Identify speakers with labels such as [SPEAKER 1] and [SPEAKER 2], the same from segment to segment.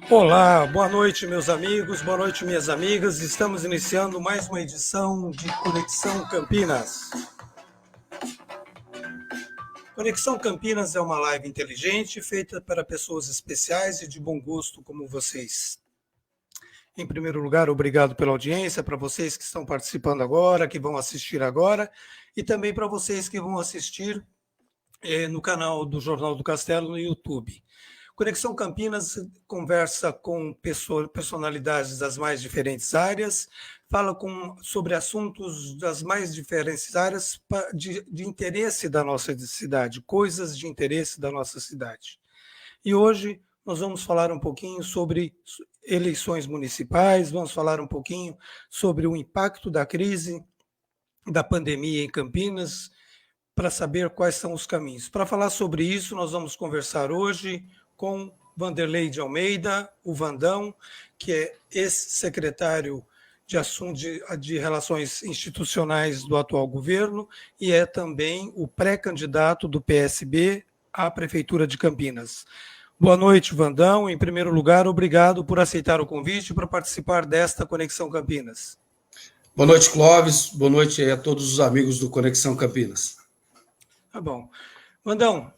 [SPEAKER 1] Olá, boa noite, meus amigos, boa noite, minhas amigas. Estamos iniciando mais uma edição de Conexão Campinas. Conexão Campinas é uma live inteligente feita para pessoas especiais e de bom gosto como vocês. Em primeiro lugar, obrigado pela audiência, para vocês que estão participando agora, que vão assistir agora, e também para vocês que vão assistir no canal do Jornal do Castelo no YouTube. Conexão Campinas conversa com personalidades das mais diferentes áreas, fala sobre assuntos das mais diferentes áreas de interesse da nossa cidade, coisas de interesse da nossa cidade. E hoje nós vamos falar um pouquinho sobre eleições municipais, vamos falar um pouquinho sobre o impacto da crise, da pandemia em Campinas, para saber quais são os caminhos. Para falar sobre isso, nós vamos conversar hoje com Vanderlei de Almeida, o Vandão, que é ex-secretário de Relações Institucionais do atual governo e é também o pré-candidato do PSB à Prefeitura de Campinas. Boa noite, Vandão. Em primeiro lugar, obrigado por aceitar o convite para participar desta Conexão Campinas.
[SPEAKER 2] Boa noite, Clóvis. Boa noite a todos os amigos do Conexão Campinas.
[SPEAKER 1] Tá bom. Vandão,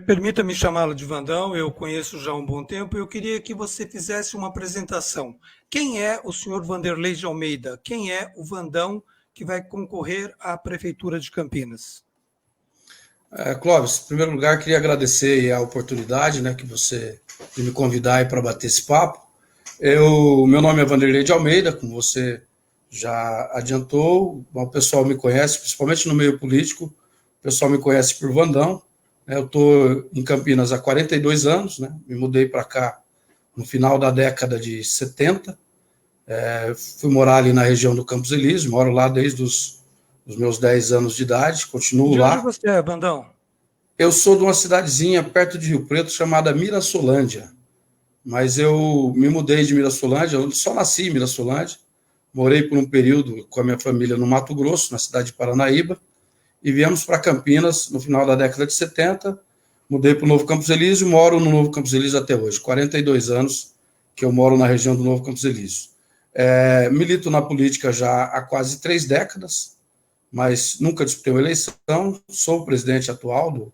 [SPEAKER 1] permita-me chamá-lo de Vandão, eu conheço já há um bom tempo, eu queria que você fizesse uma apresentação. Quem é o senhor Vanderlei de Almeida? Quem é o Vandão que vai concorrer à Prefeitura de Campinas?
[SPEAKER 2] Clóvis, em primeiro lugar, queria agradecer a oportunidade que você de me convidar para bater esse papo. Meu nome é Vanderlei de Almeida, como você já adiantou, o pessoal me conhece, principalmente no meio político, o pessoal me conhece por Vandão. Eu estou em Campinas há 42 anos, me mudei para cá no final da década de 70, fui morar ali na região do Campos Elíseos, moro lá desde os meus 10 anos de idade, continuo lá.
[SPEAKER 1] De onde você é, Vandão?
[SPEAKER 2] Eu sou de uma cidadezinha perto de Rio Preto chamada Mirassolândia, mas eu me mudei de Mirassolândia, eu só nasci em Mirassolândia, morei por um período com a minha família no Mato Grosso, na cidade de Paranaíba, e viemos para Campinas no final da década de 70, mudei para o Novo Campos Elíseos e moro no Novo Campos Elíseos até hoje, 42 anos que eu moro na região do Novo Campos Elíseos. Milito na política já há quase 3 décadas, mas nunca disputei uma eleição, sou o presidente atual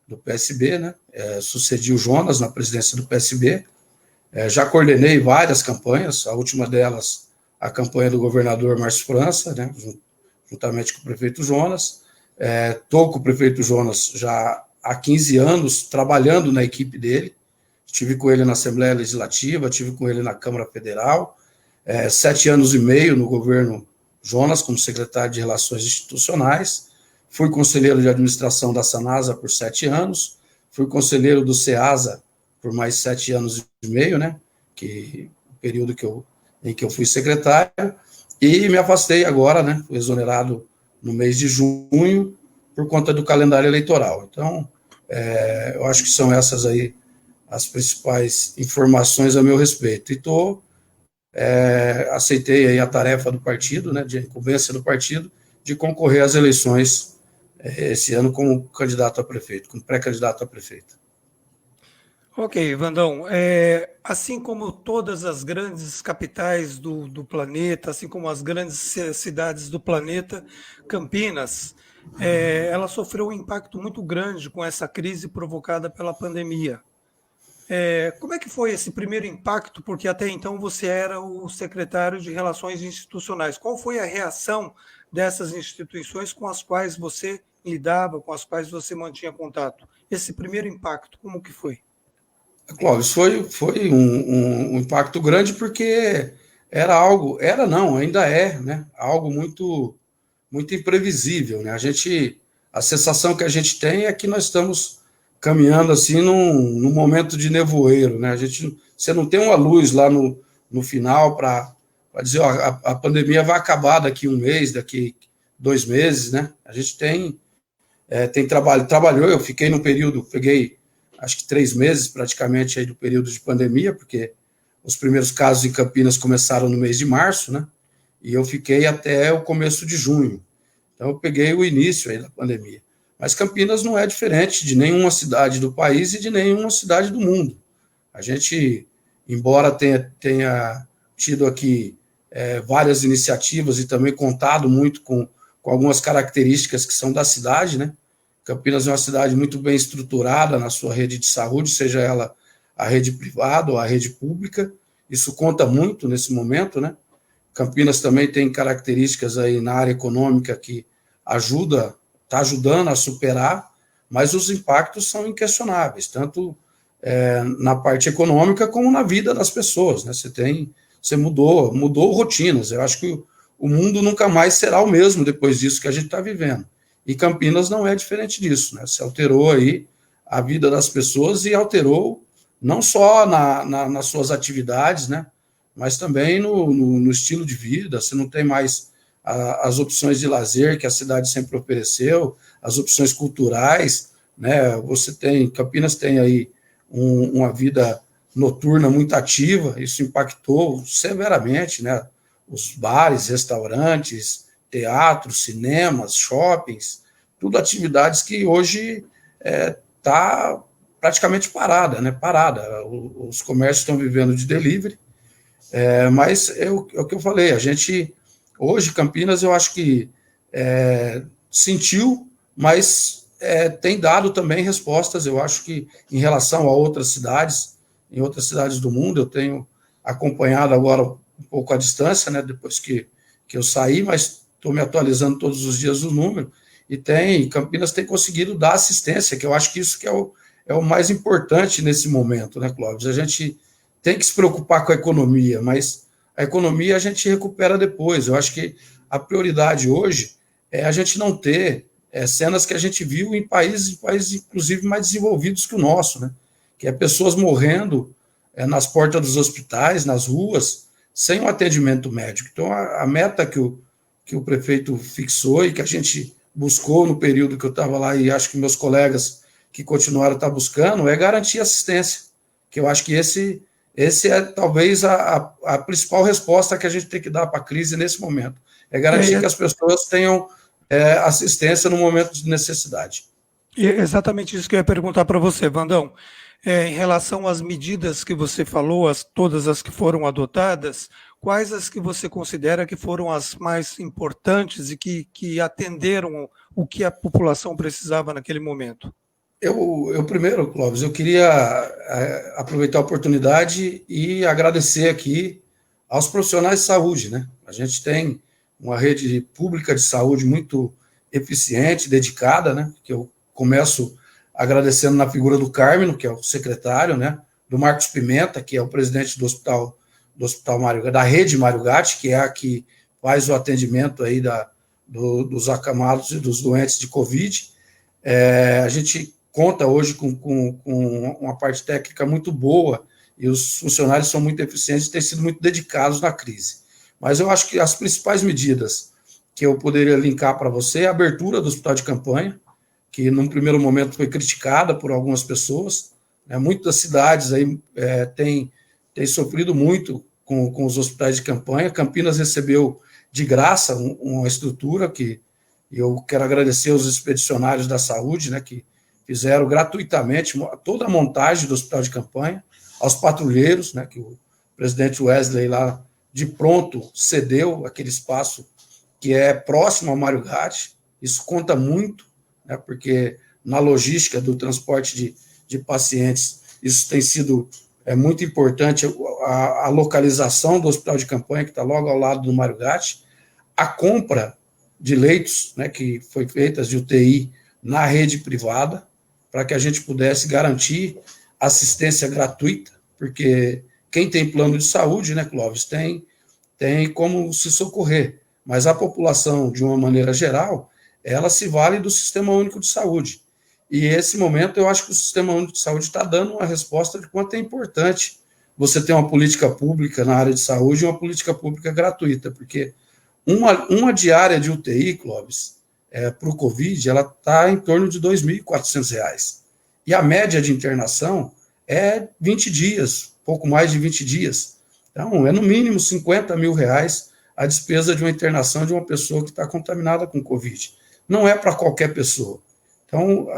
[SPEAKER 2] do PSB, sucedi o Jonas na presidência do PSB, já coordenei várias campanhas, a última delas a campanha do governador Márcio França, juntamente com o prefeito Jonas. Estou com o prefeito Jonas já há 15 anos, trabalhando na equipe dele. Estive com ele na Assembleia Legislativa, estive com ele na Câmara Federal, 7 anos e meio no governo Jonas, como secretário de Relações Institucionais. Fui conselheiro de administração da Sanasa por 7 anos, fui conselheiro do SEASA por mais 7 anos e meio, que o período em que eu fui secretário, e me afastei agora, fui exonerado no mês de junho, por conta do calendário eleitoral. Então, eu acho que são essas aí as principais informações a meu respeito. E aceitei aí a tarefa do partido, de incumbência do partido, de concorrer às eleições esse ano como candidato a prefeito, como pré-candidato a prefeito.
[SPEAKER 1] Ok, Vandão, assim como todas as grandes capitais do planeta, assim como as grandes cidades do planeta, Campinas, ela sofreu um impacto muito grande com essa crise provocada pela pandemia. Como é que foi esse primeiro impacto? Porque até então você era o secretário de Relações Institucionais. Qual foi a reação dessas instituições com as quais você lidava, com as quais você mantinha contato? Esse primeiro impacto, como que foi?
[SPEAKER 2] Clóvis, foi um impacto grande porque ainda é, algo muito, muito imprevisível, A sensação que a gente tem é que nós estamos caminhando assim num momento de nevoeiro, Você não tem uma luz lá no final para dizer, ó, a pandemia vai acabar daqui um mês, daqui 2 meses, A gente tem trabalhou, eu fiquei num período, peguei acho que 3 meses praticamente aí do período de pandemia, porque os primeiros casos em Campinas começaram no mês de março, E eu fiquei até o começo de junho. Então eu peguei o início aí da pandemia. Mas Campinas não é diferente de nenhuma cidade do país e de nenhuma cidade do mundo. A gente embora tenha tido aqui várias iniciativas e também contado muito com algumas características que são da cidade, né? Campinas é uma cidade muito bem estruturada na sua rede de saúde, seja ela a rede privada ou a rede pública, isso conta muito nesse momento, né? Campinas também tem características aí na área econômica que está ajudando a superar, mas os impactos são inquestionáveis, tanto na parte econômica como na vida das pessoas, né? Você mudou rotinas. Eu acho que o mundo nunca mais será o mesmo depois disso que a gente está vivendo. E Campinas não é diferente disso, né? Se alterou aí a vida das pessoas e alterou não só nas suas atividades, né? Mas também no estilo de vida. Você não tem mais as opções de lazer que a cidade sempre ofereceu, as opções culturais, né? Campinas tem aí uma vida noturna muito ativa, isso impactou severamente, né? Os bares, restaurantes, teatros, cinemas, shoppings, tudo atividades que hoje está praticamente parada, né? Parada. Os comércios estão vivendo de delivery, mas é o que eu falei, a gente, hoje, Campinas, eu acho que sentiu, mas tem dado também respostas, eu acho que em relação a outras cidades, em outras cidades do mundo, eu tenho acompanhado agora um pouco à distância, né, depois que eu saí, mas estou me atualizando todos os dias o número, e Campinas tem conseguido dar assistência, que eu acho que isso que é o mais importante nesse momento, né, Clóvis? A gente tem que se preocupar com a economia, mas a economia a gente recupera depois. Eu acho que a prioridade hoje é a gente não ter cenas que a gente viu em países, inclusive, mais desenvolvidos que o nosso, né? Que é pessoas morrendo nas portas dos hospitais, nas ruas, sem um atendimento médico. Então, a meta que o prefeito fixou e que a gente buscou no período que eu estava lá, e acho que meus colegas que continuaram a estar buscando, é garantir assistência, que eu acho que esse é talvez a principal resposta que a gente tem que dar para a crise nesse momento, é garantir que as pessoas tenham assistência no momento de necessidade.
[SPEAKER 1] E é exatamente isso que eu ia perguntar para você, Vandão. Em relação às medidas que você falou, todas as que foram adotadas, quais as que você considera que foram as mais importantes e que atenderam o que a população precisava naquele momento?
[SPEAKER 2] Eu primeiro, Clóvis, eu queria aproveitar a oportunidade e agradecer aqui aos profissionais de saúde, né? A gente tem uma rede pública de saúde muito eficiente, dedicada, né? Que eu começo agradecendo na figura do Carmino, que é o secretário, né? Do Marcos Pimenta, que é o presidente do Hospital Mário, da rede Mário Gatti, que é a que faz o atendimento aí dos acamados e dos doentes de Covid. A gente conta hoje com uma parte técnica muito boa e os funcionários são muito eficientes e têm sido muito dedicados na crise. Mas eu acho que as principais medidas que eu poderia linkar para você é a abertura do hospital de campanha, que num primeiro momento foi criticada por algumas pessoas, né? Muitas cidades aí têm sofrido muito com os hospitais de campanha. Campinas recebeu de graça uma estrutura que eu quero agradecer aos expedicionários da saúde, né, que fizeram gratuitamente toda a montagem do hospital de campanha, aos patrulheiros, né, que o presidente Wesley lá de pronto cedeu aquele espaço que é próximo ao Mário Gatti. Isso conta muito, né, porque na logística do transporte de pacientes, isso tem sido muito importante, a localização do hospital de campanha, que está logo ao lado do Mário Gatti, a compra de leitos, né, que foi feita de UTI na rede privada, para que a gente pudesse garantir assistência gratuita, porque quem tem plano de saúde, né, Clóvis, tem como se socorrer, mas a população, de uma maneira geral, ela se vale do Sistema Único de Saúde. E esse momento, eu acho que o Sistema Único de Saúde está dando uma resposta de quanto é importante você ter uma política pública na área de saúde e uma política pública gratuita, porque uma diária de UTI, Clóvis, para o Covid, ela está em torno de R$ 2.400. E a média de internação é 20 dias, pouco mais de 20 dias. Então, é no mínimo R$ 50 mil a despesa de uma internação de uma pessoa que está contaminada com Covid. Não é para qualquer pessoa. Então,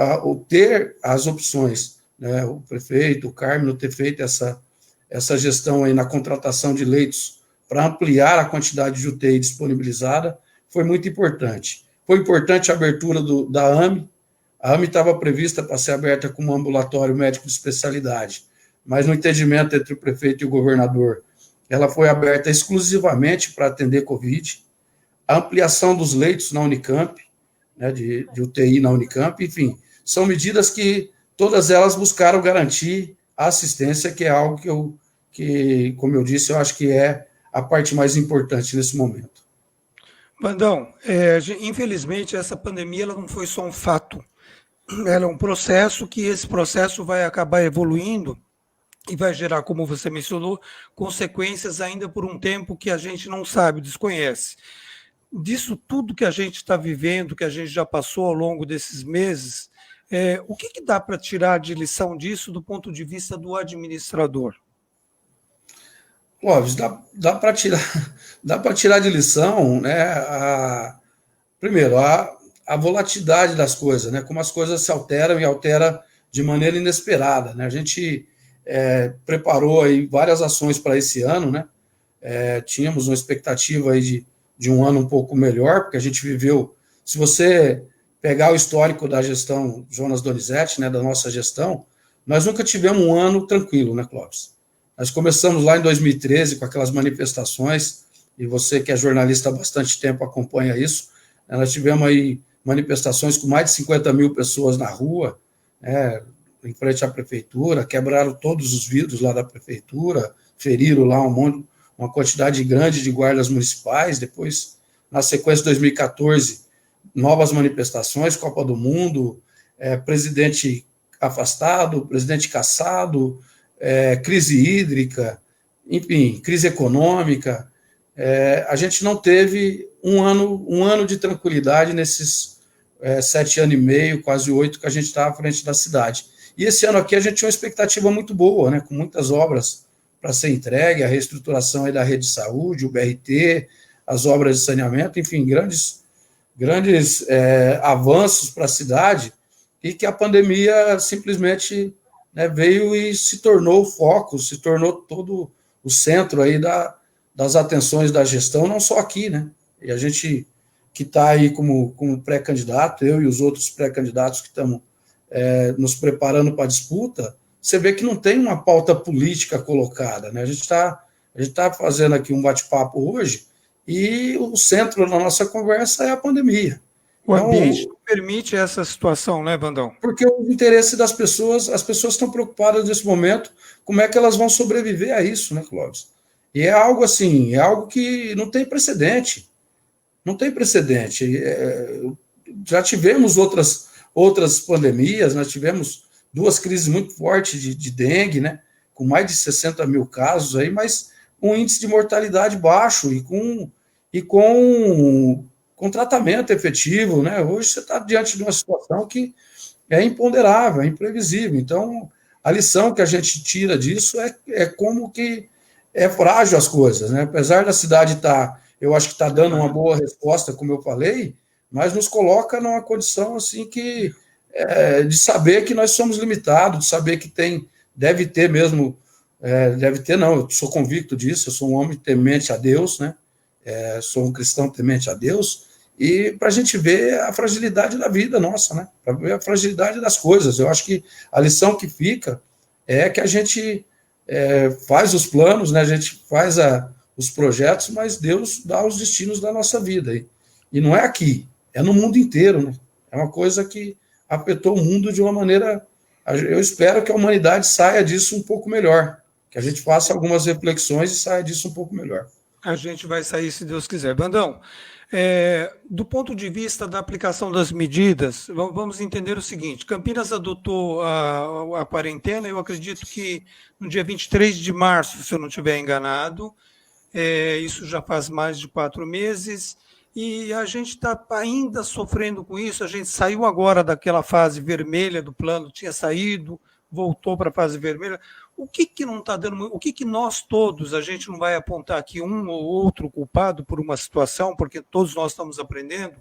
[SPEAKER 2] ter as opções, né, o prefeito, o Carmino, ter feito essa gestão aí na contratação de leitos para ampliar a quantidade de UTI disponibilizada, foi muito importante. Foi importante a abertura da AME. A AME estava prevista para ser aberta como ambulatório médico de especialidade, mas no entendimento entre o prefeito e o governador, ela foi aberta exclusivamente para atender Covid. A ampliação dos leitos na Unicamp, né, de UTI na Unicamp, enfim, são medidas que todas elas buscaram garantir a assistência, que é algo que, como eu disse, eu acho que é a parte mais importante nesse momento.
[SPEAKER 1] Vandão, infelizmente essa pandemia ela não foi só um fato, ela é um processo que esse processo vai acabar evoluindo e vai gerar, como você mencionou, consequências ainda por um tempo que a gente não sabe, desconhece. Disso tudo que a gente está vivendo, que a gente já passou ao longo desses meses, o que dá para tirar de lição disso do ponto de vista do administrador?
[SPEAKER 2] Clóvis, dá para tirar de lição, né? Primeiro, a volatilidade das coisas, né? Como as coisas se alteram e alteram de maneira inesperada, né? A gente preparou aí várias ações para esse ano, né? Tínhamos uma expectativa aí de um ano um pouco melhor, porque a gente viveu. Se você pegar o histórico da gestão Jonas Donizete, né, da nossa gestão, nós nunca tivemos um ano tranquilo, né, Clóvis? Nós começamos lá em 2013 com aquelas manifestações, e você que é jornalista há bastante tempo acompanha isso, né, nós tivemos aí manifestações com mais de 50 mil pessoas na rua, né, em frente à prefeitura, quebraram todos os vidros lá da prefeitura, feriram lá uma quantidade grande de guardas municipais. Depois, na sequência de 2014, novas manifestações, Copa do Mundo, presidente afastado, presidente cassado, crise hídrica, enfim, crise econômica. A gente não teve um ano de tranquilidade nesses 7 anos e meio, quase 8, que a gente está à frente da cidade. E esse ano aqui a gente tinha uma expectativa muito boa, né, com muitas obras para ser entregue, a reestruturação aí da rede de saúde, o BRT, as obras de saneamento, enfim, grandes avanços para a cidade, e que a pandemia simplesmente, né, veio e se tornou o foco, se tornou todo o centro aí das atenções da gestão, não só aqui, né? E a gente que está aí como pré-candidato, eu e os outros pré-candidatos que estamos nos preparando para a disputa, você vê que não tem uma pauta política colocada, né? A gente tá fazendo aqui um bate-papo hoje e o centro da nossa conversa é a pandemia.
[SPEAKER 1] O ambiente não permite essa situação, né, Vandão?
[SPEAKER 2] Porque o interesse das pessoas, as pessoas estão preocupadas nesse momento, como é que elas vão sobreviver a isso, né, Clóvis? E é algo assim, é algo que não tem precedente. Não tem precedente. Já tivemos outras pandemias, nós tivemos 2 crises muito fortes de dengue, né, com mais de 60 mil casos aí, mas com índice de mortalidade baixo e com tratamento efetivo, né? Hoje você está diante de uma situação que é imponderável, é imprevisível. Então, a lição que a gente tira disso é como que é frágil as coisas, né? Apesar da cidade eu acho que está dando uma boa resposta, como eu falei, mas nos coloca numa condição assim de saber que nós somos limitados, de saber que deve ter mesmo, não, eu sou convicto disso, eu sou um homem temente a Deus, né? Sou um cristão temente a Deus, e para a gente ver a fragilidade da vida nossa, né? Para ver a fragilidade das coisas. Eu acho que a lição que fica é que a gente faz os planos, né? A gente faz os projetos, mas Deus dá os destinos da nossa vida. E não é aqui, é no mundo inteiro, né? É uma coisa que afetou o mundo de uma maneira... Eu espero que a humanidade saia disso um pouco melhor, que a gente faça algumas reflexões e saia disso um pouco melhor.
[SPEAKER 1] A gente vai sair, se Deus quiser. Vandão, do ponto de vista da aplicação das medidas, vamos entender o seguinte: Campinas adotou a quarentena, eu acredito que no dia 23 de março, se eu não estiver enganado, isso já faz mais de 4 meses, e a gente está ainda sofrendo com isso. A gente saiu agora daquela fase vermelha do plano, tinha saído, voltou para a fase vermelha. O que não está dando? O que nós todos, a gente não vai apontar aqui um ou outro culpado por uma situação, porque todos nós estamos aprendendo.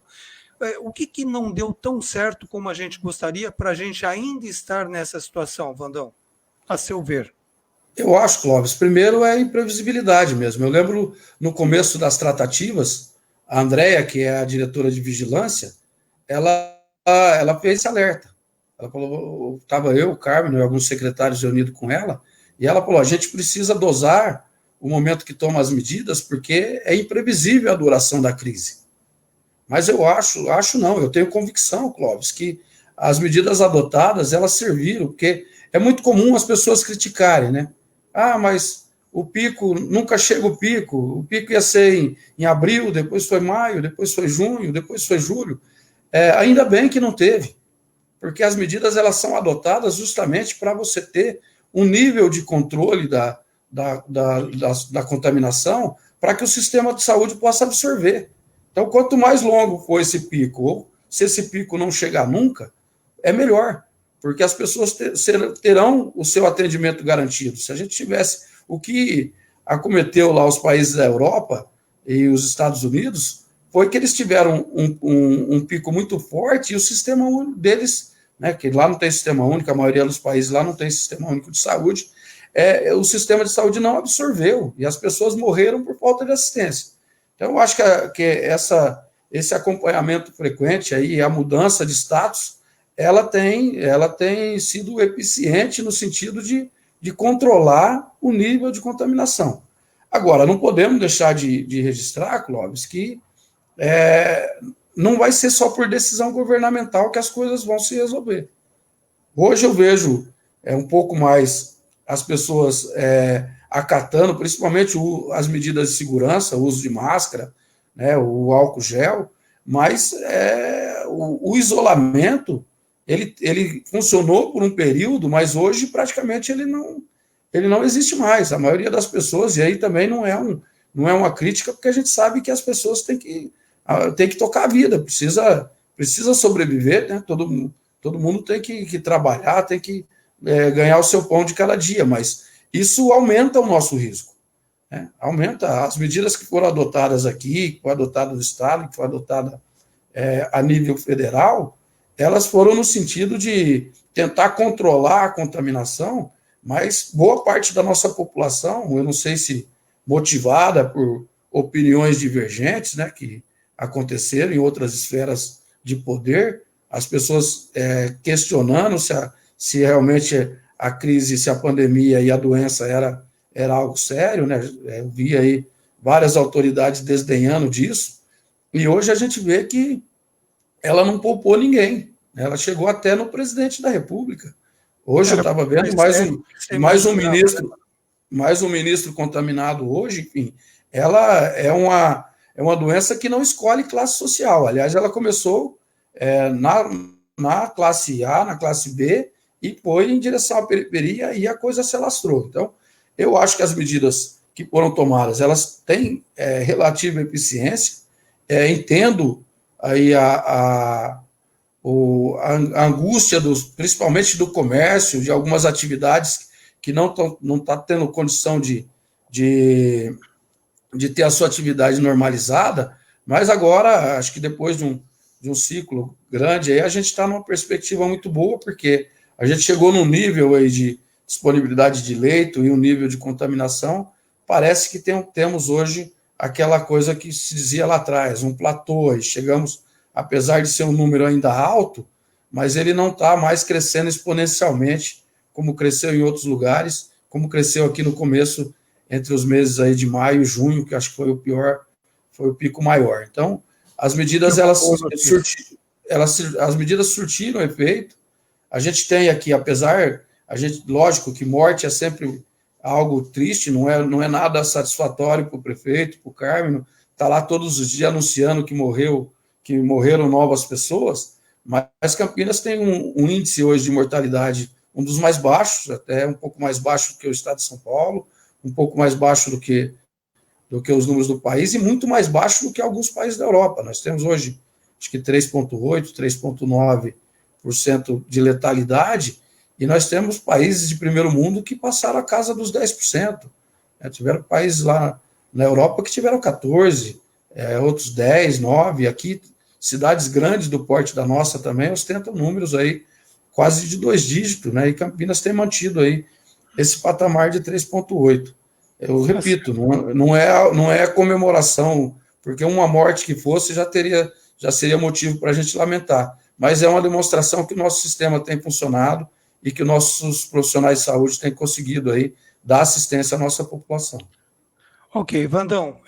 [SPEAKER 1] O que não deu tão certo como a gente gostaria para a gente ainda estar nessa situação, Vandão? A seu ver.
[SPEAKER 2] Eu acho, Clóvis, primeiro é a imprevisibilidade mesmo. Eu lembro no começo das tratativas, a Andrea, que é a diretora de vigilância, ela, ela fez esse alerta. Ela falou, estava eu, o Carmen e alguns secretários reunidos com ela, e ela falou, a gente precisa dosar o momento que toma as medidas, porque é imprevisível a duração da crise. Mas eu acho não, eu tenho convicção, Clóvis, que as medidas adotadas, elas serviram, porque é muito comum as pessoas criticarem, né? Ah, mas o pico, nunca chega o pico ia ser em abril, depois foi maio, depois foi junho, depois foi julho. Ainda bem que não teve, porque as medidas elas são adotadas justamente para você ter um nível de controle da contaminação para que o sistema de saúde possa absorver. Então, quanto mais longo for esse pico, ou se esse pico não chegar nunca, é melhor, porque as pessoas terão o seu atendimento garantido. Se a gente tivesse o que acometeu lá os países da Europa e os Estados Unidos, foi que eles tiveram um pico muito forte e o sistema deles, né, que lá não tem sistema único, a maioria dos países lá não tem sistema único de saúde, o sistema de saúde não absorveu e as pessoas morreram por falta de assistência. Então, eu acho que esse acompanhamento frequente, aí, a mudança de status, ela tem sido eficiente no sentido de controlar o nível de contaminação. Agora, não podemos deixar de registrar, Clóvis, que não vai ser só por decisão governamental que as coisas vão se resolver. Hoje eu vejo um pouco mais as pessoas acatando, principalmente as medidas de segurança, o uso de máscara, né, o álcool gel, mas o isolamento, ele funcionou por um período, mas hoje praticamente ele não existe mais. A maioria das pessoas, e aí também não é uma crítica, porque a gente sabe que as pessoas têm que tocar a vida, precisa sobreviver, né? Todo mundo tem que trabalhar, tem que ganhar o seu pão de cada dia, mas isso aumenta o nosso risco. Né? Aumenta as medidas que foram adotadas aqui, que foram adotadas no Estado, que foram adotadas a nível federal, elas foram no sentido de tentar controlar a contaminação, mas boa parte da nossa população, eu não sei se motivada por opiniões divergentes, né, que aconteceram em outras esferas de poder, as pessoas questionando se realmente a crise, se a pandemia e a doença era algo sério, né? Eu vi aí várias autoridades desdenhando disso, e hoje a gente vê que ela não poupou ninguém, né? Ela chegou até no presidente da República. Hoje eu estava vendo mais um ministro contaminado hoje, enfim, ela é uma doença que não escolhe classe social. Aliás, ela começou na classe A, na classe B, e foi em direção à periferia e a coisa se alastrou. Então, eu acho que as medidas que foram tomadas, elas têm relativa eficiência, entendo aí a angústia, principalmente do comércio, de algumas atividades que não está tendo condição de ter a sua atividade normalizada, mas agora, acho que depois de um ciclo grande, aí a gente está numa perspectiva muito boa, porque a gente chegou num nível aí de disponibilidade de leito e um nível de contaminação, parece que temos hoje aquela coisa que se dizia lá atrás, um platô, e chegamos, apesar de ser um número ainda alto, mas ele não está mais crescendo exponencialmente, como cresceu em outros lugares, como cresceu aqui no começo, entre os meses aí de maio e junho, que acho que foi o pico maior. Então, as medidas, as medidas surtiram efeito. A gente tem aqui, lógico que morte é sempre algo triste, não é nada satisfatório para o prefeito, para o Carmen, está lá todos os dias anunciando que morreram novas pessoas, mas Campinas tem um índice hoje de mortalidade, um dos mais baixos, até um pouco mais baixo do que o estado de São Paulo, um pouco mais baixo do que os números do país e muito mais baixo do que alguns países da Europa. Nós temos hoje, acho que 3,8%, 3,9% de letalidade, e nós temos países de primeiro mundo que passaram a casa dos 10%. Tiveram países lá na Europa que tiveram 14%, outros 10%, 9%. Aqui, cidades grandes do porte da nossa também ostentam números aí quase de 2 dígitos, né? E Campinas tem mantido aí esse patamar de 3,8. Eu repito, não é comemoração, porque uma morte que fosse já seria motivo para a gente lamentar. Mas é uma demonstração que o nosso sistema tem funcionado e que nossos profissionais de saúde têm conseguido aí dar assistência à nossa população.
[SPEAKER 1] Ok, Vandão,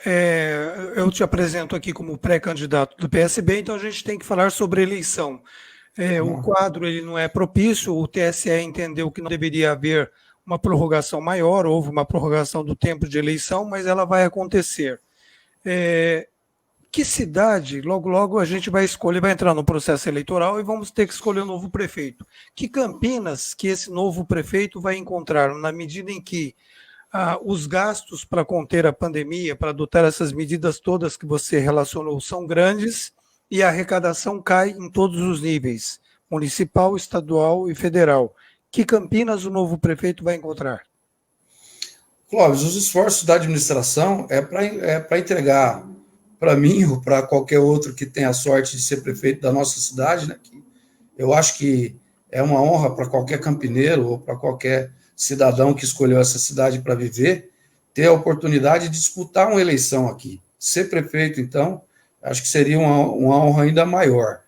[SPEAKER 1] eu te apresento aqui como pré-candidato do PSB, então a gente tem que falar sobre eleição. O quadro ele não é propício, o TSE entendeu que não deveria haver uma prorrogação maior, houve uma prorrogação do tempo de eleição, mas ela vai acontecer. Que cidade, logo logo a gente vai escolher, vai entrar no processo eleitoral e vamos ter que escolher um novo prefeito. Que Campinas que esse novo prefeito vai encontrar, na medida em que os gastos para conter a pandemia, para adotar essas medidas todas que você relacionou, são grandes e a arrecadação cai em todos os níveis, municipal, estadual e federal. Que Campinas o novo prefeito vai encontrar?
[SPEAKER 2] Clóvis, os esforços da administração é para entregar para mim ou para qualquer outro que tenha a sorte de ser prefeito da nossa cidade, né? Eu acho que é uma honra para qualquer campineiro ou para qualquer cidadão que escolheu essa cidade para viver, ter a oportunidade de disputar uma eleição aqui. Ser prefeito, então, acho que seria uma honra ainda maior.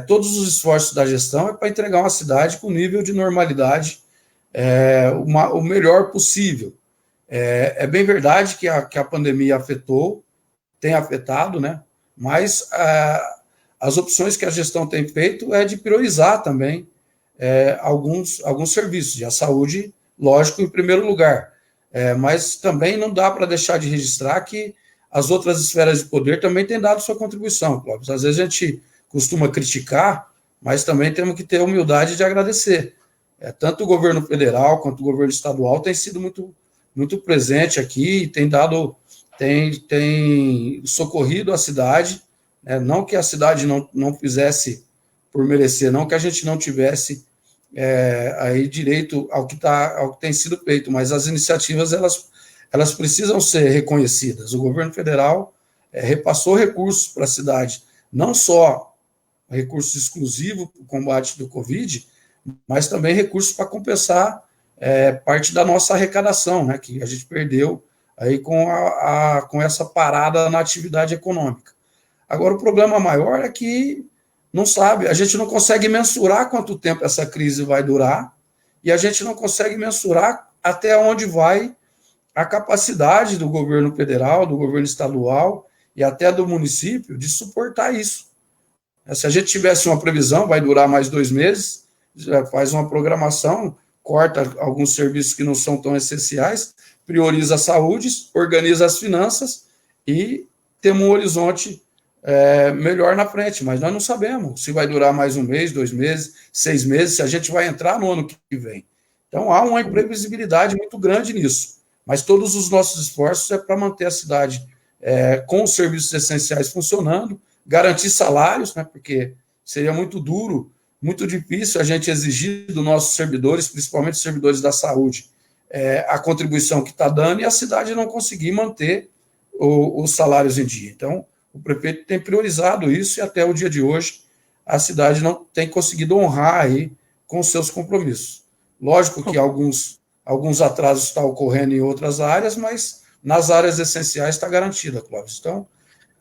[SPEAKER 2] Todos os esforços da gestão é para entregar uma cidade com nível de normalidade o melhor possível. É bem verdade que a pandemia tem afetado, né? Mas as opções que a gestão tem feito é de priorizar também alguns serviços, e a saúde, lógico, em primeiro lugar. Mas também não dá para deixar de registrar que as outras esferas de poder também têm dado sua contribuição, Clóvis. Às vezes a gente costuma criticar, mas também temos que ter a humildade de agradecer. Tanto o governo federal quanto o governo estadual tem sido muito, muito presente aqui, tem socorrido a cidade, né? Não que a cidade não fizesse por merecer, não que a gente não tivesse aí direito ao que tem sido feito, mas as iniciativas elas precisam ser reconhecidas. O governo federal repassou recursos para a cidade, não só recursos exclusivos para o combate do Covid, mas também recursos para compensar parte da nossa arrecadação, né, que a gente perdeu aí com essa parada na atividade econômica. Agora, o problema maior é que a gente não consegue mensurar quanto tempo essa crise vai durar e a gente não consegue mensurar até onde vai a capacidade do governo federal, do governo estadual e até do município de suportar isso. Se a gente tivesse uma previsão, vai durar mais 2 meses, já faz uma programação, corta alguns serviços que não são tão essenciais, prioriza a saúde, organiza as finanças e temos um horizonte melhor na frente, mas nós não sabemos se vai durar mais 1 mês, 2 meses, 6 meses, se a gente vai entrar no ano que vem. Então, há uma imprevisibilidade muito grande nisso, mas todos os nossos esforços é para manter a cidade com os serviços essenciais funcionando, garantir salários, né, porque seria muito duro, muito difícil a gente exigir dos nossos servidores, principalmente os servidores da saúde, a contribuição que está dando e a cidade não conseguir manter os salários em dia. Então, o prefeito tem priorizado isso e até o dia de hoje a cidade não tem conseguido honrar aí com seus compromissos. Lógico que alguns atrasos estão ocorrendo em outras áreas, mas nas áreas essenciais está garantida, Clóvis. Então,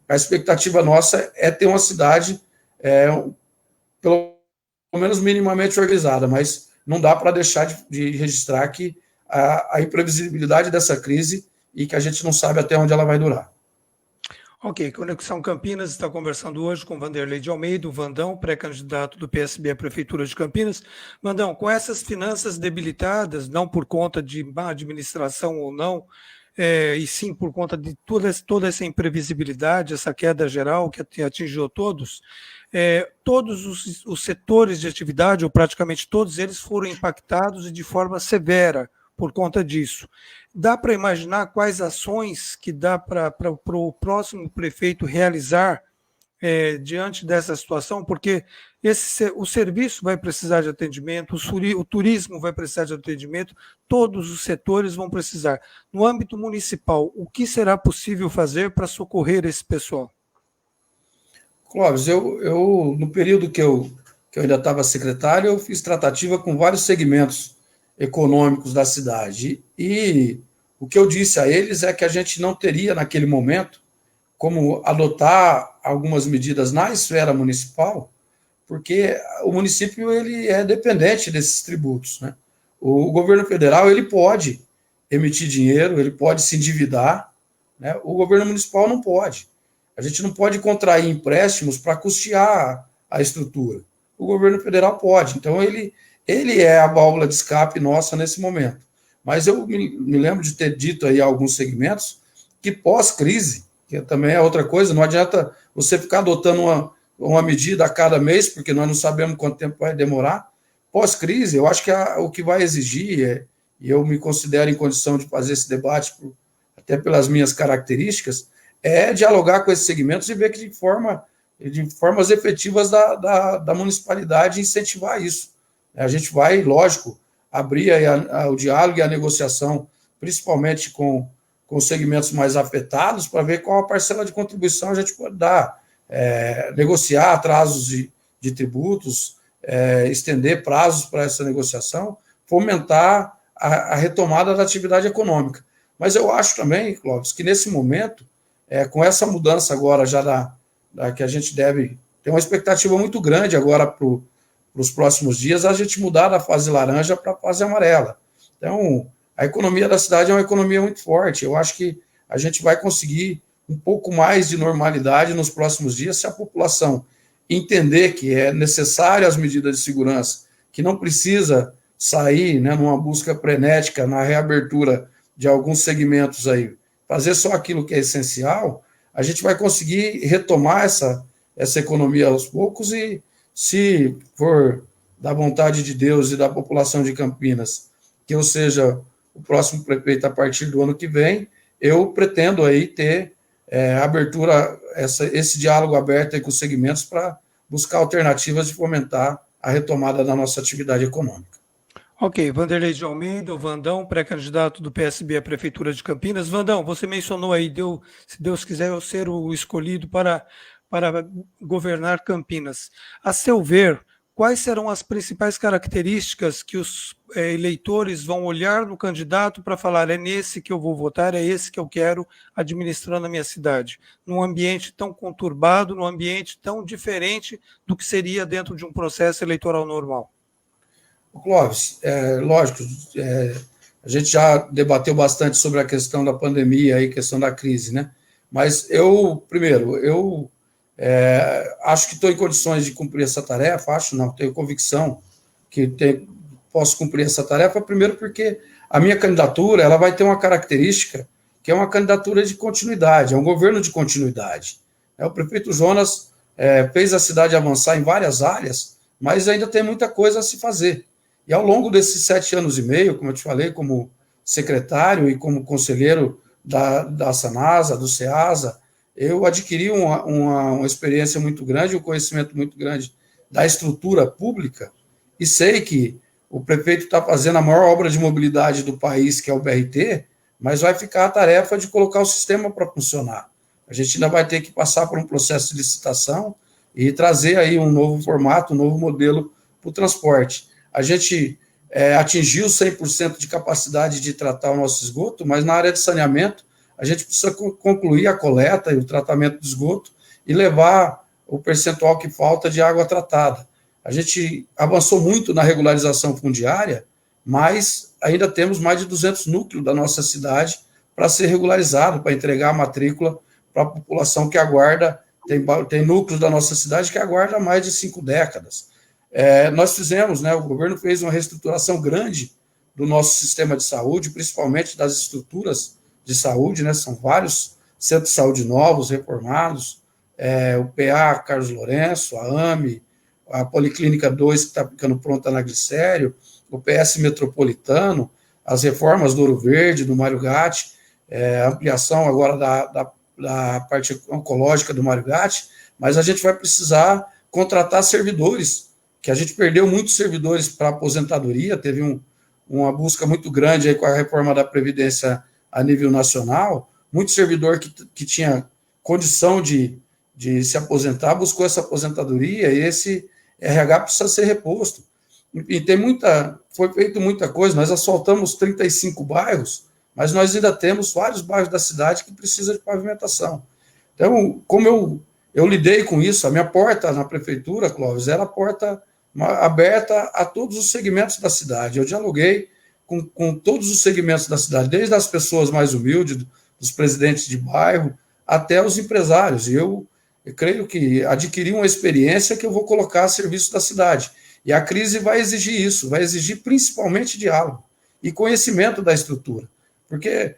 [SPEAKER 2] a expectativa nossa é ter uma cidade pelo menos minimamente organizada, mas não dá para deixar de registrar que a imprevisibilidade dessa crise e que a gente não sabe até onde ela vai durar.
[SPEAKER 1] Ok, Conexão Campinas está conversando hoje com Vanderlei de Almeida, o Vandão, pré-candidato do PSB à Prefeitura de Campinas. Vandão, com essas finanças debilitadas, não por conta de má administração ou não, e sim por conta de toda essa imprevisibilidade, essa queda geral que atingiu todos, todos os setores de atividade, ou praticamente todos eles, foram impactados e de forma severa por conta disso. Dá para imaginar quais ações que dá para o próximo prefeito realizar diante dessa situação? Porque o serviço vai precisar de atendimento, o turismo vai precisar de atendimento, todos os setores vão precisar. No âmbito municipal, o que será possível fazer para socorrer esse pessoal?
[SPEAKER 2] Clóvis, eu no período que eu ainda estava secretário, eu fiz tratativa com vários segmentos econômicos da cidade. E o que eu disse a eles é que a gente não teria, naquele momento, como adotar algumas medidas na esfera municipal, porque o município ele é dependente desses tributos, né? O governo federal ele pode emitir dinheiro, ele pode se endividar, né? O governo municipal não pode. A gente não pode contrair empréstimos para custear a estrutura. O governo federal pode. Então, ele é a válvula de escape nossa nesse momento. Mas eu me lembro de ter dito aí a alguns segmentos que pós-crise, que também é outra coisa, não adianta você ficar adotando uma medida a cada mês, porque nós não sabemos quanto tempo vai demorar. Pós-crise, eu acho que o que vai exigir, e eu me considero em condição de fazer esse debate, até pelas minhas características, é dialogar com esses segmentos e ver que de formas efetivas da municipalidade incentivar isso. A gente vai, lógico, abrir o diálogo e a negociação, principalmente com os segmentos mais afetados, para ver qual a parcela de contribuição a gente pode dar, negociar atrasos de tributos, estender prazos para essa negociação, fomentar a retomada da atividade econômica. Mas eu acho também, Clóvis, que nesse momento, com essa mudança agora já que a gente deve ter uma expectativa muito grande agora para os próximos dias, a gente mudar da fase laranja para a fase amarela. Então, a economia da cidade é uma economia muito forte. Eu acho que a gente vai conseguir um pouco mais de normalidade nos próximos dias se a população entender que é necessário as medidas de segurança, que não precisa sair, né, numa busca frenética na reabertura de alguns segmentos aí, fazer só aquilo que é essencial, a gente vai conseguir retomar essa economia aos poucos e, se for da vontade de Deus e da população de Campinas, que eu seja o próximo prefeito a partir do ano que vem, eu pretendo aí ter abertura, esse diálogo aberto aí com os segmentos para buscar alternativas de fomentar a retomada da nossa atividade econômica.
[SPEAKER 1] Ok, Vanderlei de Almeida, o Vandão, pré-candidato do PSB à Prefeitura de Campinas. Vandão, você mencionou aí, se Deus quiser, eu ser o escolhido para governar Campinas. A seu ver, quais serão as principais características que os eleitores vão olhar no candidato para falar, é nesse que eu vou votar, é esse que eu quero administrando a minha cidade, num ambiente tão conturbado, num ambiente tão diferente do que seria dentro de um processo eleitoral normal?
[SPEAKER 2] Clóvis, lógico, a gente já debateu bastante sobre a questão da pandemia e questão da crise, né? Mas primeiro, acho que estou em condições de cumprir essa tarefa, tenho convicção que posso cumprir essa tarefa, primeiro porque a minha candidatura ela vai ter uma característica que é uma candidatura de continuidade, é um governo de continuidade. O prefeito Jonas fez a cidade avançar em várias áreas, mas ainda tem muita coisa a se fazer. E ao longo desses 7 anos e meio, como eu te falei, como secretário e como conselheiro da Sanasa, do SEASA, eu adquiri uma experiência muito grande, um conhecimento muito grande da estrutura pública, e sei que o prefeito está fazendo a maior obra de mobilidade do país, que é o BRT, mas vai ficar a tarefa de colocar o sistema para funcionar. A gente ainda vai ter que passar por um processo de licitação e trazer aí um novo formato, um novo modelo para o transporte. A gente atingiu 100% de capacidade de tratar o nosso esgoto, mas na área de saneamento, a gente precisa concluir a coleta e o tratamento do esgoto e levar o percentual que falta de água tratada. A gente avançou muito na regularização fundiária, mas ainda temos mais de 200 núcleos da nossa cidade para ser regularizado, para entregar a matrícula para a população que aguarda. Tem núcleos da nossa cidade que aguarda mais de 5 décadas. Nós fizemos, o governo fez uma reestruturação grande do nosso sistema de saúde, principalmente das estruturas de saúde, são vários centros de saúde novos, reformados, o PA Carlos Lourenço, a AME, a Policlínica 2, que está ficando pronta na Glicério, o PS Metropolitano, as reformas do Ouro Verde, do Mário Gatti, a ampliação agora da parte oncológica do Mário Gatti, mas a gente vai precisar contratar servidores, que a gente perdeu muitos servidores para aposentadoria, teve uma busca muito grande aí com a reforma da Previdência a nível nacional, muito servidor que tinha condição de se aposentar, buscou essa aposentadoria e esse RH precisa ser reposto. E tem muita foi feito muita coisa, nós asfaltamos 35 bairros, mas nós ainda temos vários bairros da cidade que precisam de pavimentação. Então, como eu lidei com isso, a minha porta na prefeitura, Clóvis, era a porta aberta a todos os segmentos da cidade. Eu dialoguei com todos os segmentos da cidade, desde as pessoas mais humildes, dos presidentes de bairro, até os empresários. E eu creio que adquiri uma experiência que eu vou colocar a serviço da cidade. E a crise vai exigir isso, vai exigir principalmente diálogo e conhecimento da estrutura. Porque,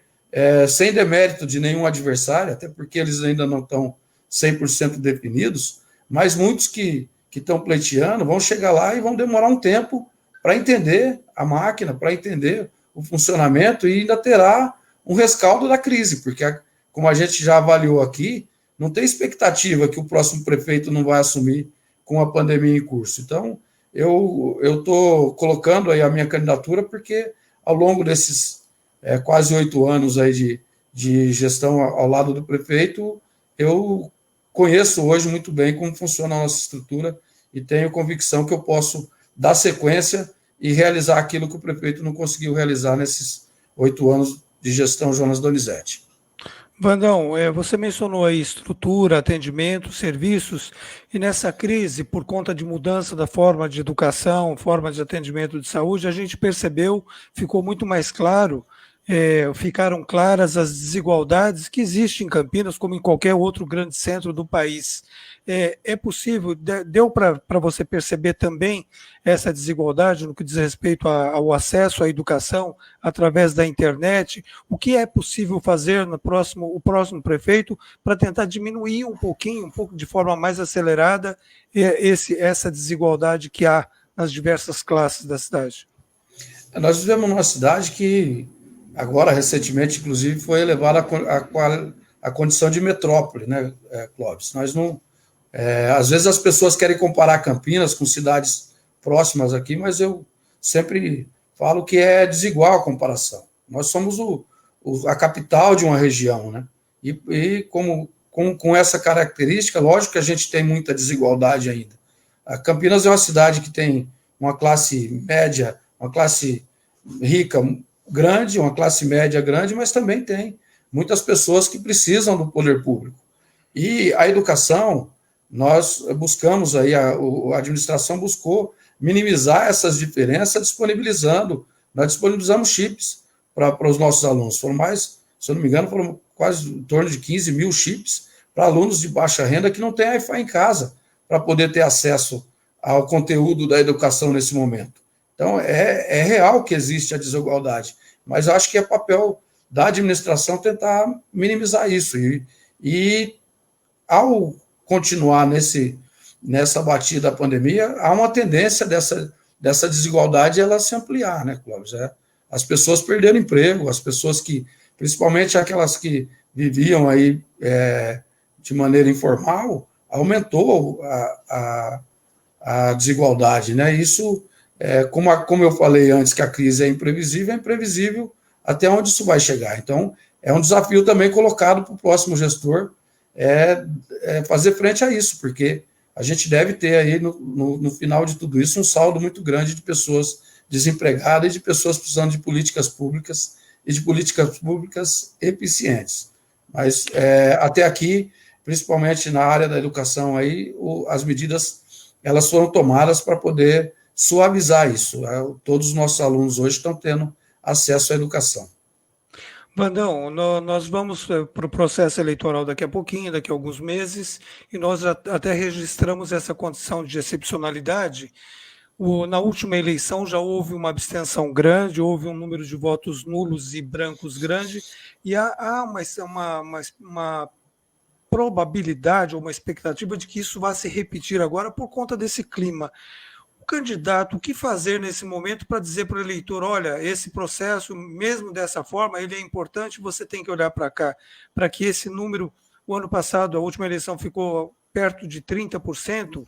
[SPEAKER 2] sem demérito de nenhum adversário, até porque eles ainda não estão 100% definidos, mas muitos que estão pleiteando vão chegar lá e vão demorar um tempo para entender a máquina, para entender o funcionamento e ainda terá um rescaldo da crise, porque, como a gente já avaliou aqui, não tem expectativa que o próximo prefeito não vai assumir com a pandemia em curso. Então, eu estou colocando aí a minha candidatura porque, ao longo desses quase 8 anos aí de gestão ao lado do prefeito, eu conheço hoje muito bem como funciona a nossa estrutura e tenho convicção que eu posso dar sequência e realizar aquilo que o prefeito não conseguiu realizar nesses 8 anos de gestão Jonas Donizete.
[SPEAKER 1] Vandão, você mencionou aí estrutura, atendimento, serviços, e nessa crise, por conta de mudança da forma de educação, forma de atendimento de saúde, a gente percebeu, ficou muito mais claro, ficaram claras as desigualdades que existem em Campinas, como em qualquer outro grande centro do país. É possível, deu para você perceber também essa desigualdade no que diz respeito ao acesso à educação através da internet? O que é possível fazer no o próximo prefeito para tentar diminuir um pouco de forma mais acelerada, essa desigualdade que há nas diversas classes da cidade?
[SPEAKER 2] Nós vivemos numa cidade que, agora, recentemente, inclusive, foi elevada à condição de metrópole, né, Clóvis? Nós não... às vezes as pessoas querem comparar Campinas com cidades próximas aqui, mas eu sempre falo que é desigual a comparação. Nós somos a capital de uma região, né? E com essa característica, lógico que a gente tem muita desigualdade ainda. A Campinas é uma cidade que tem uma classe média, uma classe rica grande, uma classe média grande, mas também tem muitas pessoas que precisam do poder público. E a educação, nós buscamos aí, a administração buscou minimizar essas diferenças nós disponibilizamos chips para os nossos alunos. Foram mais, se eu não me engano, foram quase em torno de 15 mil chips para alunos de baixa renda que não têm Wi-Fi em casa, para poder ter acesso ao conteúdo da educação nesse momento. Então, é real que existe a desigualdade, mas eu acho que é papel da administração tentar minimizar isso. E ao continuar nessa batida da pandemia, há uma tendência dessa desigualdade ela se ampliar, né, Clóvis? As pessoas perderam emprego, as pessoas que, principalmente aquelas que viviam aí de maneira informal, aumentou a desigualdade, né? Isso, como eu falei antes, que a crise é imprevisível até onde isso vai chegar. Então, é um desafio também colocado para o próximo gestor, fazer frente a isso, porque a gente deve ter aí, no final de tudo isso, um saldo muito grande de pessoas desempregadas e de pessoas precisando de políticas públicas e de políticas públicas eficientes. Mas, até aqui, principalmente na área da educação, aí, as medidas elas foram tomadas para poder suavizar isso. Todos os nossos alunos hoje estão tendo acesso à educação.
[SPEAKER 1] Vandão, nós vamos para o processo eleitoral daqui a pouquinho, daqui a alguns meses, e nós até registramos essa condição de excepcionalidade. Na última eleição já houve uma abstenção grande, houve um número de votos nulos e brancos grande, e há uma probabilidade ou uma expectativa de que isso vá se repetir agora por conta desse clima. Candidato, o que fazer nesse momento para dizer para o eleitor, olha, esse processo, mesmo dessa forma, ele é importante, você tem que olhar para cá, para que esse número, o ano passado, a última eleição ficou perto de 30%,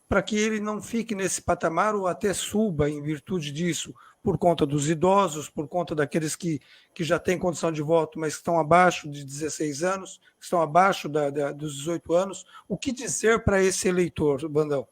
[SPEAKER 1] para que ele não fique nesse patamar ou até suba em virtude disso, por conta dos idosos, por conta daqueles que já têm condição de voto, mas que estão abaixo de 16 anos, que estão abaixo dos 18 anos. O que dizer para esse eleitor, Vandão?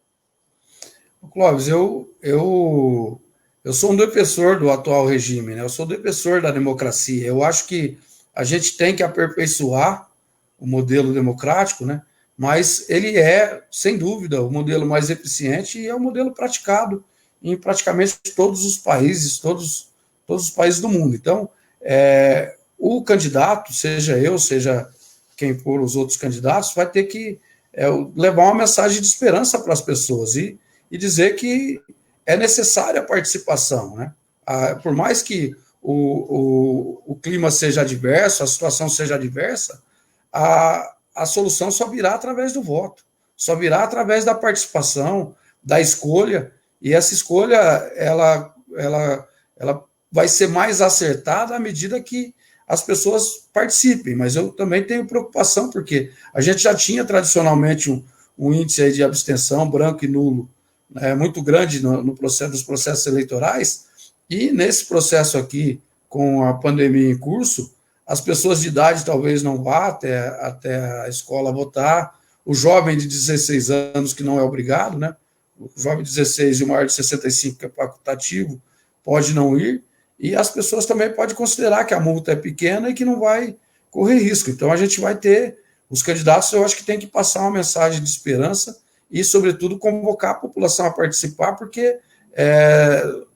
[SPEAKER 2] Clóvis, eu eu sou um defensor do atual regime, né? Eu sou defensor da democracia. Eu acho que a gente tem que aperfeiçoar o modelo democrático, né? Mas ele é, sem dúvida, o modelo mais eficiente e é o modelo praticado em praticamente todos os países, todos os países do mundo. Então, o candidato, seja eu, seja quem for os outros candidatos, vai ter que levar uma mensagem de esperança para as pessoas e dizer que é necessária a participação, né? Por mais que o clima seja adverso, a situação seja adversa, a solução só virá através do voto, só virá através da participação, da escolha, e essa escolha ela vai ser mais acertada à medida que as pessoas participem, mas eu também tenho preocupação, porque a gente já tinha tradicionalmente um índice aí de abstenção branco e nulo muito grande nos processos eleitorais, e nesse processo aqui, com a pandemia em curso, as pessoas de idade talvez não vá até a escola votar, o jovem de 16 anos, que não é obrigado, né? O jovem de 16 e o maior de 65, que é facultativo, pode não ir, e as pessoas também podem considerar que a multa é pequena e que não vai correr risco. Então, a gente vai ter, os candidatos, eu acho que tem que passar uma mensagem de esperança e, sobretudo, convocar a população a participar, porque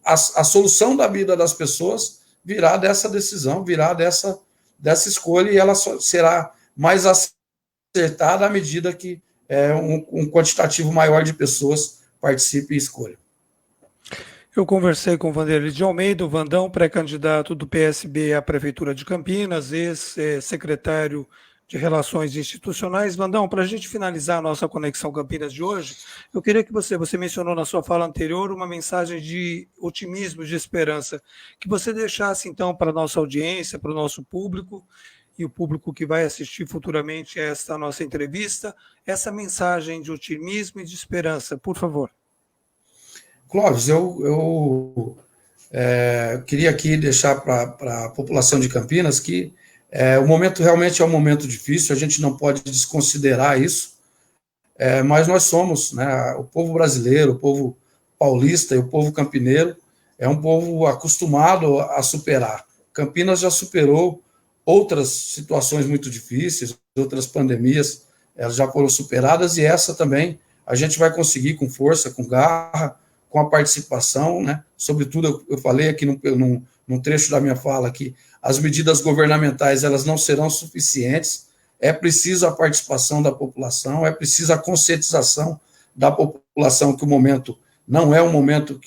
[SPEAKER 2] a solução da vida das pessoas virá dessa decisão, virá dessa escolha, e ela será mais acertada à medida que um quantitativo maior de pessoas participe e escolha.
[SPEAKER 1] Eu conversei com o Vanderlei de Almeida, o Vandão, pré-candidato do PSB à Prefeitura de Campinas, ex-secretário de Relações Institucionais. Vandão, para a gente finalizar a nossa Conexão Campinas de hoje, eu queria que você mencionou na sua fala anterior uma mensagem de otimismo, de esperança, que você deixasse então para a nossa audiência, para o nosso público, e o público que vai assistir futuramente esta nossa entrevista, essa mensagem de otimismo e de esperança, por favor.
[SPEAKER 2] Clóvis, eu queria aqui deixar para a população de Campinas que o momento realmente é um momento difícil, a gente não pode desconsiderar isso, mas nós somos, né, o povo brasileiro, o povo paulista e o povo campineiro é um povo acostumado a superar. Campinas já superou outras situações muito difíceis, outras pandemias, elas já foram superadas, e essa também a gente vai conseguir com força, com garra, com a participação, né? Sobretudo, eu falei aqui num trecho da minha fala que as medidas governamentais elas não serão suficientes, é preciso a participação da população, é preciso a conscientização da população que o momento não é um momento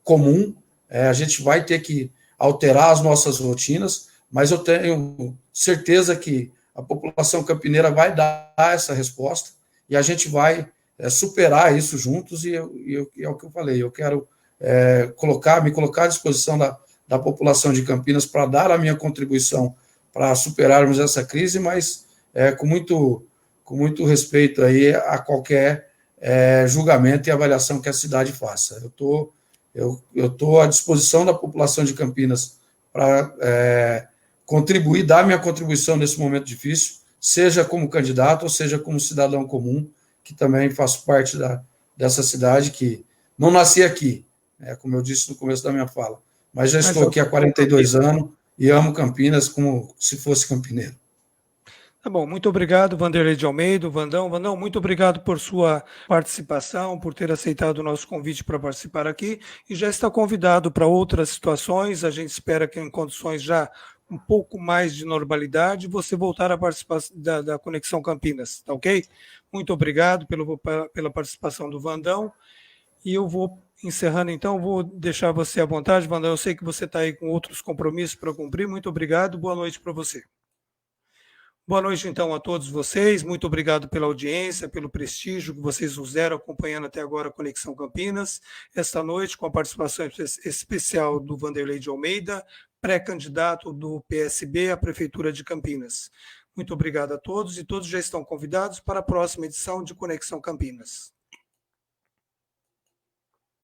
[SPEAKER 2] comum, a gente vai ter que alterar as nossas rotinas, mas eu tenho certeza que a população campineira vai dar essa resposta e a gente vai superar isso juntos, e é o que eu falei, eu quero me colocar à disposição da população de Campinas para dar a minha contribuição para superarmos essa crise, mas com muito respeito aí a qualquer julgamento e avaliação que a cidade faça. Eu estou à disposição da população de Campinas para contribuir, dar minha contribuição nesse momento difícil, seja como candidato ou seja como cidadão comum, que também faço parte dessa cidade, que não nasci aqui, como eu disse no começo da minha fala, mas já estou aqui há 42 anos e amo Campinas como se fosse campineiro.
[SPEAKER 1] Tá bom, muito obrigado, Vanderlei de Almeida, Vandão. Vandão, muito obrigado por sua participação, por ter aceitado o nosso convite para participar aqui, e já está convidado para outras situações. A gente espera que em condições já um pouco mais de normalidade, você voltar a participar da Conexão Campinas, tá ok? Muito obrigado pela participação do Vandão, e eu vou encerrando então, vou deixar você à vontade, Vandão, eu sei que você está aí com outros compromissos para cumprir, muito obrigado, boa noite para você. Boa noite então a todos vocês, muito obrigado pela audiência, pelo prestígio que vocês nos deram acompanhando até agora a Conexão Campinas, esta noite com a participação especial do Vanderlei de Almeida, pré-candidato do PSB à Prefeitura de Campinas. Muito obrigado a todos, e todos já estão convidados para a próxima edição de Conexão Campinas.